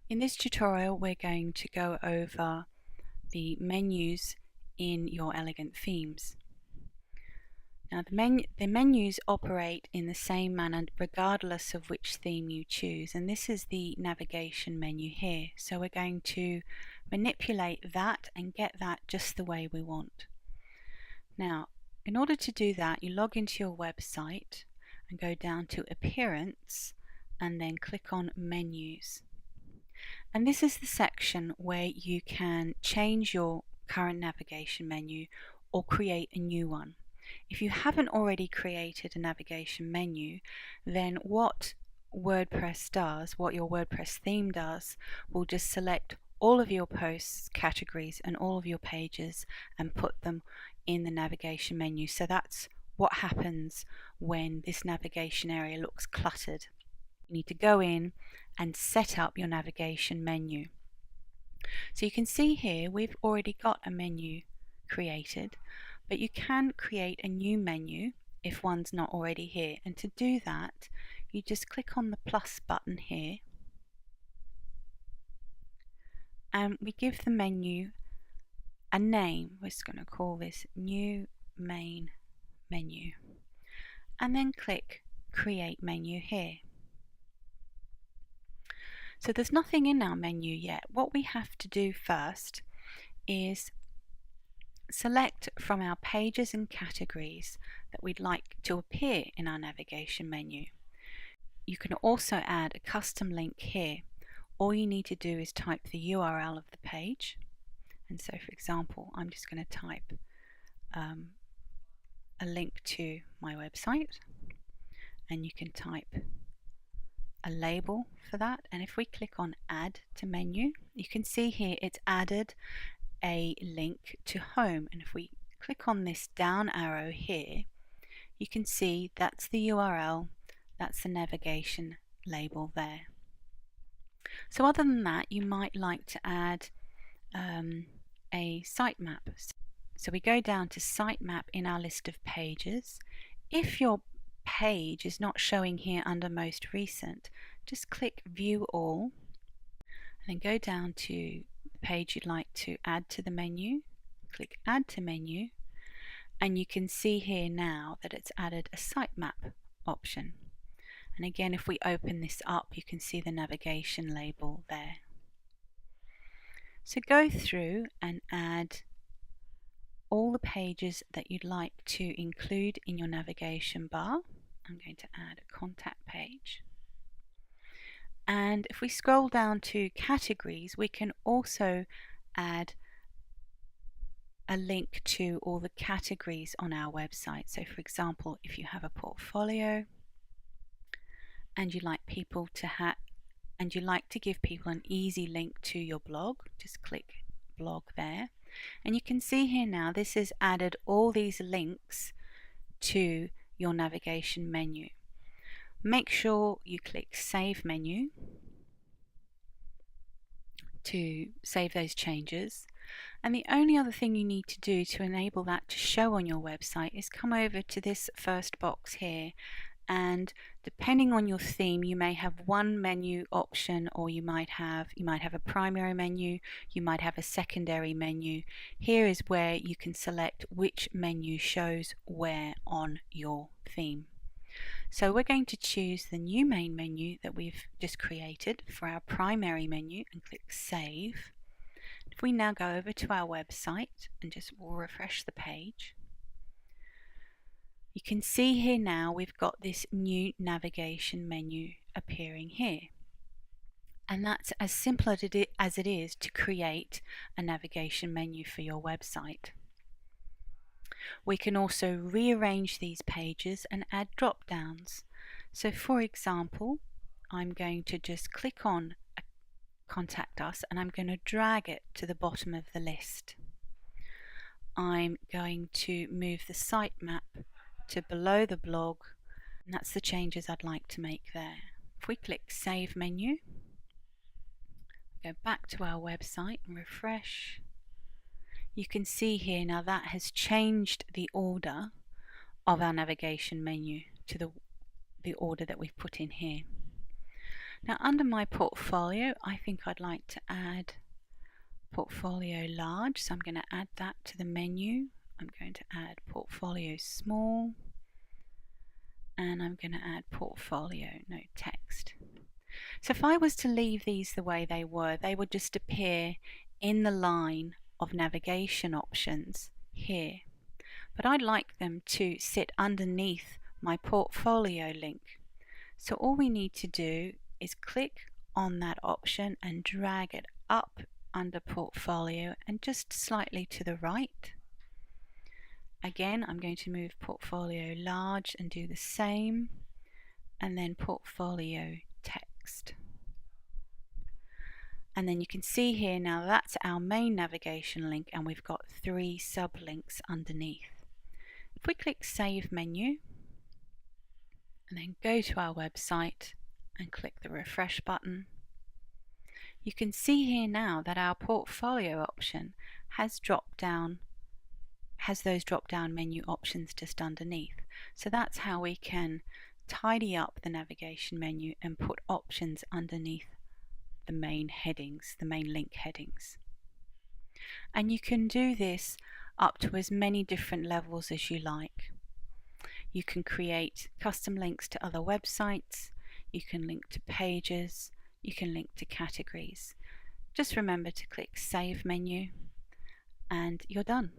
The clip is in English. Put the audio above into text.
In this tutorial, we're going to go over the menus in your elegant themes. Now, the menus operate in the same manner regardless of which theme you choose, and this is the navigation menu here. So we're going to manipulate that and get that just the way we want. Now, in order to do that, you log into your website and go down to Appearance and then click on Menus. And this is the section where you can change your current navigation menu or create a new one. If you haven't already created a navigation menu, then what WordPress does, what your WordPress theme does, will just select all of your posts, categories, and all of your pages and put them in the navigation menu. So that's what happens when this navigation area looks cluttered. You need to go in and set up your navigation menu. So you can see here we've already got a menu created, but you can create a new menu if one's not already here. And to do that, you just click on the plus button here, and we give the menu a name. We're just going to call this New Main Menu, and then click Create Menu here. So there's nothing in our menu yet. What we have to do first is select from our pages and categories that we'd like to appear in our navigation menu. You can also add a custom link here. All you need to do is type the URL of the page. And so, for example, I'm just going to type a link to my website, and you can type a label for that. And if we click on Add to Menu, you can see here it's added a link to home, and if we click on this down arrow here, you can see that's the URL, that's the navigation label there. So other than that, you might like to add a sitemap. So we go down to sitemap in our list of pages. If your page is not showing here under most recent, just click View All and then go down to the page you'd like to add to the menu, click Add to Menu, and you can see here now that it's added a sitemap option. And again, if we open this up, you can see the navigation label there. So go through and add all the pages that you'd like to include in your navigation bar. I'm going to add a contact page. And if we scroll down to categories, we can also add a link to all the categories on our website. So for example, if you have a portfolio and you like people to give people an easy link to your blog, just click blog there. And you can see here now this has added all these links to your navigation menu. Make sure you click Save Menu to save those changes. And the only other thing you need to do to enable that to show on your website is come over to this first box here, and depending on your theme, you may have one menu option, or you might have a primary menu, you might have a secondary menu. Here is where you can select which menu shows where on your theme. So we're going to choose the new main menu that we've just created for our primary menu and click Save. If we now go over to our website and just refresh the page, you can see here now we've got this new navigation menu appearing here. And that's as simple as it is to create a navigation menu for your website. We can also rearrange these pages and add drop downs. So for example, I'm going to just click on Contact Us and I'm going to drag it to the bottom of the list. I'm going to move the sitemap to below the blog, and that's the changes I'd like to make there. If we click Save Menu, go back to our website and refresh, you can see here now that has changed the order of our navigation menu to the order that we've put in here. Now under my portfolio, I think I'd like to add portfolio large, so I'm going to add that to the menu. I'm going to add portfolio small, and I'm going to add portfolio no text. So if I was to leave these the way they would just appear in the line of navigation options here. But I'd like them to sit underneath my portfolio link. So all we need to do is click on that option and drag it up under portfolio and just slightly to the right. Again, I'm going to move portfolio large and do the same, and then portfolio text. And then you can see here now that's our main navigation link, and we've got 3 sublinks underneath. If we click Save Menu and then go to our website and click the refresh button, you can see here now that our portfolio option has those drop down menu options just underneath. So that's how we can tidy up the navigation menu and put options underneath the main headings, the main link headings. And you can do this up to as many different levels as you like. You can create custom links to other websites, you can link to pages, you can link to categories. Just remember to click Save Menu and you're done.